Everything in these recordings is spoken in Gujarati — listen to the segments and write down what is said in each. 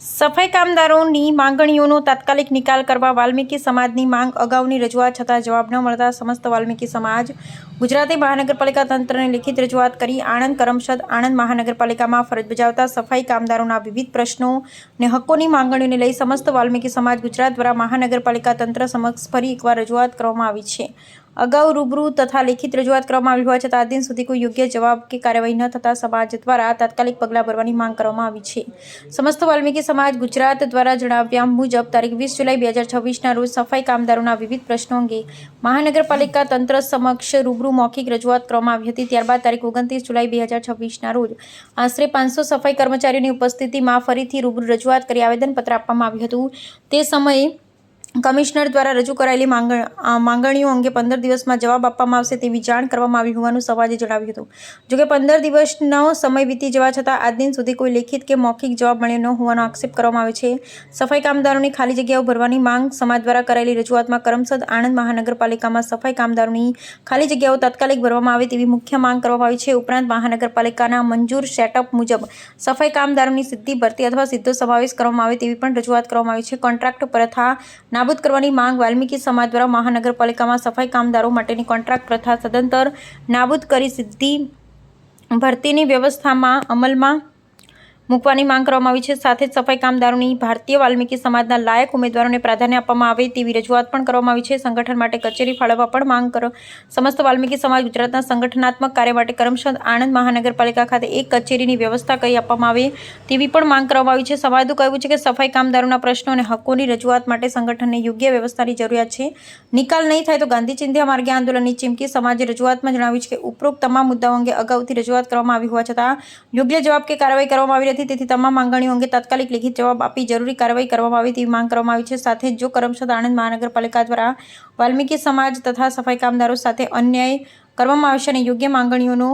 સફાઈ કામદારોની માંગણીઓનો તાત્કાલિક નિકાલ કરવા વાલ્મીકી સમાજની માંગ અગાઉની રજૂઆત છતાં જવાબ ન મળતા સમસ્ત વાલ્મીકી સમાજ ગુજરાતી મહાનગરપાલિકા તંત્રને લેખિત રજૂઆત કરી આણંદ કરમસદ આણંદ મહાનગરપાલિકામાં ફરજ બજાવતા સફાઈ કામદારોના વિવિધ પ્રશ્નો અને હક્કોની માંગણીઓને લઈ સમસ્ત વાલ્મીકી સમાજ ગુજરાત દ્વારા મહાનગરપાલિકા તંત્ર સમક્ષ ફરી એકવાર રજૂઆત કરવામાં આવી છે। અગાઉ રૂબરૂ તથા લેખિત રજૂઆત કરવામાં આવી હોવા છતાં આજ દિન સુધી કોઈ યોગ્ય જવાબ કે કાર્યવાહી ન થતાં સમાજ દ્વારા તાત્કાલિક પગલાં ભરવાની માંગ કરવામાં આવી છે। સમસ્ત વાલ્મીકી સમાજ ગુજરાત દ્વારા જણાવ્યા મુજબ તારીખ 20 જુલાઈ 2026ના રોજ સફાઈ કામદારોના વિવિધ પ્રશ્નો અંગે મહાનગરપાલિકા તંત્ર સમક્ષ રૂબરૂ મૌખિક રજૂઆત કરવામાં આવી હતી। ત્યારબાદ તારીખ 29 જુલાઈ 2026ના રોજ આશરે 500 સફાઈ કર્મચારીઓની ઉપસ્થિતિમાં ફરીથી રૂબરૂ રજૂઆત કરી આવેદનપત્ર આપવામાં આવ્યું હતું। તે સમયે કમિશનર દ્વારા રજૂ કરાયેલી માંગણીઓ અંગે 15 દિવસમાં જવાબ આપવામાં આવશે તેવી જાણ કરવામાં આવી હોવાનું સમાજે જણાવ્યું હતું। જોકે 15 દિવસનો સમય વીતી જવા છતાં આજ દિન સુધી કોઈ લેખિત કે મૌખિક જવાબ મળ્યો ન હોવાનો આક્ષેપ કરવામાં આવે છે। સફાઈ કામદારોની ખાલી જગ્યાઓ ભરવાની માંગ સમાજ દ્વારા કરાયેલી રજૂઆતમાં કરમસદ આણંદ મહાનગરપાલિકામાં સફાઈ કામદારોની ખાલી જગ્યાઓ તાત્કાલિક ભરવામાં આવે તેવી મુખ્ય માંગ કરવામાં આવી છે। ઉપરાંત મહાનગરપાલિકાના મંજૂર સેટઅપ મુજબ સફાઈ કામદારોની સીધી ભરતી અથવા સીધો સમાવેશ કરવામાં આવે તેવી પણ રજૂઆત કરવામાં આવી છે। કોન્ટ્રાક્ટ પ્રથા નાબૂદ કરવાની માંગ વાલ્મીકી સમાજ દ્વારા મહાનગરપાલિકામાં સફાઈ કામદારો માટેની કોન્ટ્રાક્ટ પ્રથા સદંતર નાબૂદ કરી સીધી ભરતીની વ્યવસ્થામાં અમલમાં મૂકવાની માંગ કરવામાં આવી છે। સાથે જ સફાઈ કામદારોની ભારતીય વાલ્મીકી સમાજના લાયક ઉમેદવારોને પ્રાધાન્ય આપવામાં આવે તેવી રજૂઆત પણ કરવામાં આવી છે। સંગઠન માટે કચેરી ફાળવવા પણ માંગ કરો સમસ્ત વાલ્મીકી સમાજ ગુજરાતના સંગઠનાત્મક કાર્ય માટે કરમસદ આણંદ મહાનગરપાલિકા ખાતે એક કચેરીની વ્યવસ્થા કરી આપવામાં આવે તેવી પણ માંગ કરવામાં આવી છે। સમાજનું કહેવું છે કે સફાઈ કામદારોના પ્રશ્નો અને હક્કોની રજૂઆત માટે સંગઠનને યોગ્ય વ્યવસ્થાની જરૂરિયાત છે। નિકાલ નહીં થાય તો ગાંધી ચિંધ્યા માર્ગે આંદોલનની ચીમકી સમાજે રજૂઆતમાં જણાવ્યું છે કે ઉપરોક્ત તમામ મુદ્દાઓ અંગે અગાઉથી રજૂઆત કરવામાં આવી હોવા છતાં યોગ્ય જવાબ કે કાર્યવાહી કરવામાં આવી તેથી તમામ માંગણીઓ અંગે તાત્કાલિક લેખિત જવાબ આપી જરૂરી કાર્યવાહી કરવામાં આવે તેવી માંગ કરવામાં આવી છે। સાથે જ જો કરમસદ આણંદ મહાનગરપાલિકા દ્વારા વાલ્મીકી સમાજ તથા સફાઈ કામદારો સાથે અન્યાય કરવામાં આવશે અને યોગ્ય માંગણીઓનો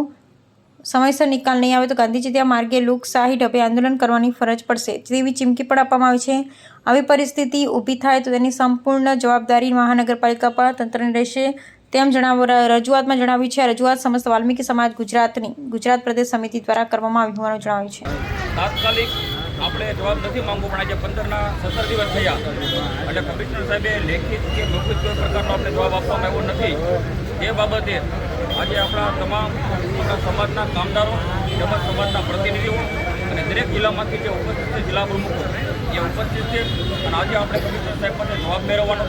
સમયસર નિકાલ નહીં આવે તો ગાંધી ચિંધ્યા માર્ગે લોકશાહી ઢબે આંદોલન કરવાની ફરજ પડશે તેવી ચીમકી પણ આપવામાં આવી છે। આવી પરિસ્થિતિ ઊભી થાય તો તેની સંપૂર્ણ જવાબદારી મહાનગરપાલિકા પર તંત્રની રહેશે તેમ રજૂઆતમાં જણાવ્યું છે। આ રજૂઆત સમસ્ત વાલ્મીકી સમાજ ગુજરાત પ્રદેશ સમિતિ દ્વારા કરવામાં આવી હોવાનું જણાવ્યું છે। તાત્કાલિક આપણે જવાબ નથી માંગવો પણ આજે 15ના 17 દિવસ થયા એટલે કમિશનર સાહેબે લેખિત કે મૌખિક કોઈ પ્રકારનો આપણે જવાબ આપવામાં આવ્યો નથી। એ બાબતે આજે આપણા તમામ સમાજના કામદારો તેમજ સમાજના પ્રતિનિધિઓ અને દરેક જિલ્લામાંથી જે ઉપસ્થિત છે જિલ્લા પ્રમુખો એ ઉપસ્થિત છે અને આજે આપણે કમિશનર સાહેબ પાસે જવાબ મેળવવાનો